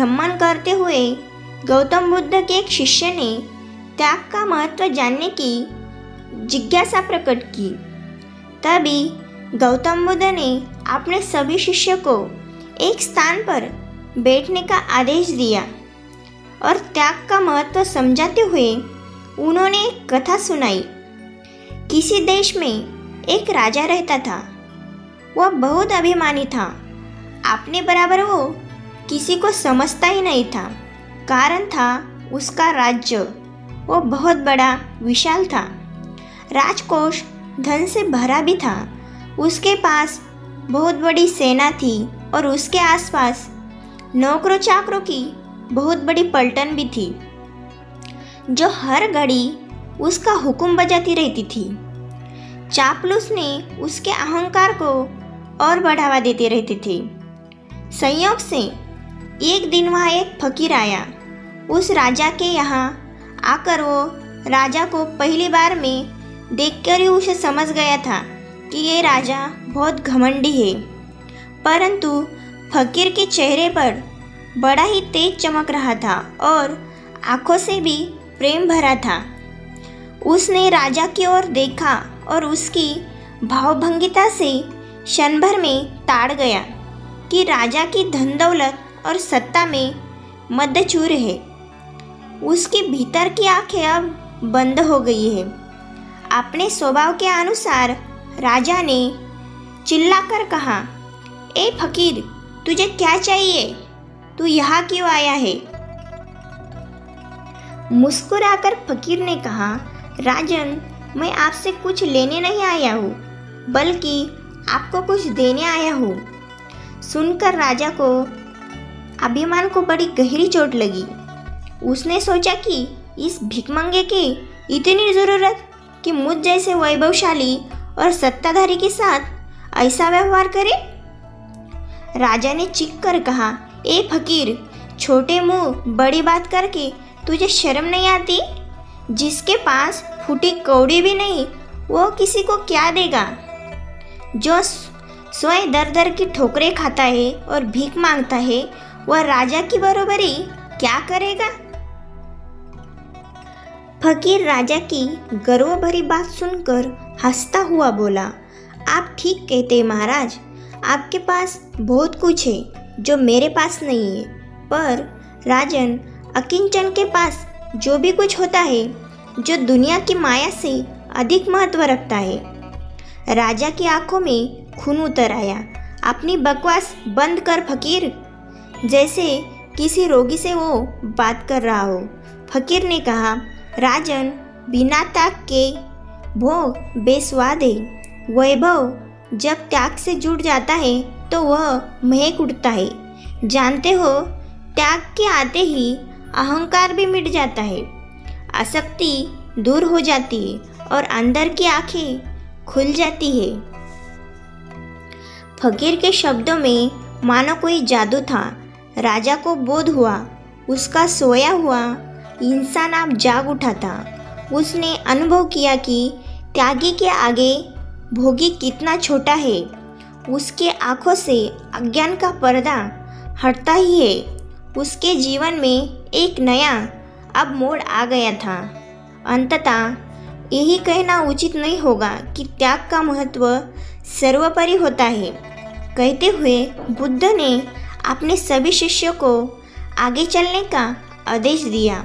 भ्रमण करते हुए गौतम बुद्ध के एक शिष्य ने त्याग का महत्व जानने की जिज्ञासा प्रकट की। तभी गौतम बुद्ध ने अपने सभी शिष्यों को एक स्थान पर बैठने का आदेश दिया और त्याग का महत्व समझाते हुए उन्होंने एक कथा सुनाई। किसी देश में एक राजा रहता था। वह बहुत अभिमानी था। अपने बराबर वो किसी को समझता ही नहीं था। कारण था उसका राज्य वो बहुत बड़ा विशाल था। राजकोष धन से भरा भी था। उसके पास बहुत बड़ी सेना थी और उसके आसपास नौकरों चाकरों की बहुत बड़ी पलटन भी थी जो हर घड़ी उसका हुक्म बजाती रहती थी। चापलूस ने उसके अहंकार को और बढ़ावा देते रहते थे। संयोग से एक दिन वहाँ एक फकीर आया। उस राजा के यहाँ आकर वो राजा को पहली बार में देखकर ही उसे समझ गया था कि ये राजा बहुत घमंडी है। परंतु फकीर के चेहरे पर बड़ा ही तेज चमक रहा था और आंखों से भी प्रेम भरा था। उसने राजा की ओर देखा और उसकी भावभंगिता से क्षण भर में ताड़ गया कि राजा की धन दौलत और सत्ता में मदचूर है। उसके भीतर की आंखें अब बंद हो गई है। अपने स्वभाव के अनुसार राजा ने चिल्लाकर कहा, ए फकीर, तुझे क्या चाहिए? तू यहाँ क्यों आया है? मुस्कुराकर फकीर ने कहा, राजन, मैं आपसे कुछ लेने नहीं आया हूँ, बल्कि आपको कुछ देने आया हूँ। सुनकर राजा को अभिमान को बड़ी गहरी चोट लगी। उसने सोचा कि इस भिखमंगे की इतनी ज़रूरत कि मुझ जैसे वैभवशाली और सत्ताधारी के साथ ऐसा व्यवहार करे। राजा ने चीख कर कहा, ए फकीर, छोटे मुंह बड़ी बात करके तुझे शर्म नहीं आती? जिसके पास फूटी कौड़ी भी नहीं वो किसी को क्या देगा? जो स्वयं दर दर की ठोकरें खाता है और भीख मांगता है वह राजा की बरोबरी क्या करेगा? फकीर राजा की गर्व भरी बात सुनकर हंसता हुआ बोला, आप ठीक कहते हैं महाराज, आपके पास बहुत कुछ है जो मेरे पास नहीं है। पर राजन, अकिंचन के पास जो भी कुछ होता है जो दुनिया की माया से अधिक महत्व रखता है। राजा की आंखों में खून उतर आया। अपनी बकवास बंद कर फकीर, जैसे किसी रोगी से वो बात कर रहा हो। फकीर ने कहा, राजन, बिना त्याग के भोग बेस्वाद है। वैभव जब त्याग से जुड़ जाता है तो वह महक उठता है। जानते हो, त्याग के आते ही अहंकार भी मिट जाता है, आसक्ति दूर हो जाती है और अंदर की आंखें खुल जाती है। फकीर के शब्दों में मानो कोई जादू था। राजा को बोध हुआ उसका सोया हुआ इंसान अब जाग उठा था। उसने अनुभव किया कि त्यागी के आगे भोगी कितना छोटा है। उसके आंखों से अज्ञान का पर्दा हटता ही है। उसके जीवन में एक नया अब मोड़ आ गया था। अंततः यही कहना उचित नहीं होगा कि त्याग का महत्व सर्वोपरि होता है। कहते हुए बुद्ध ने अपने सभी शिष्यों को आगे चलने का आदेश दिया।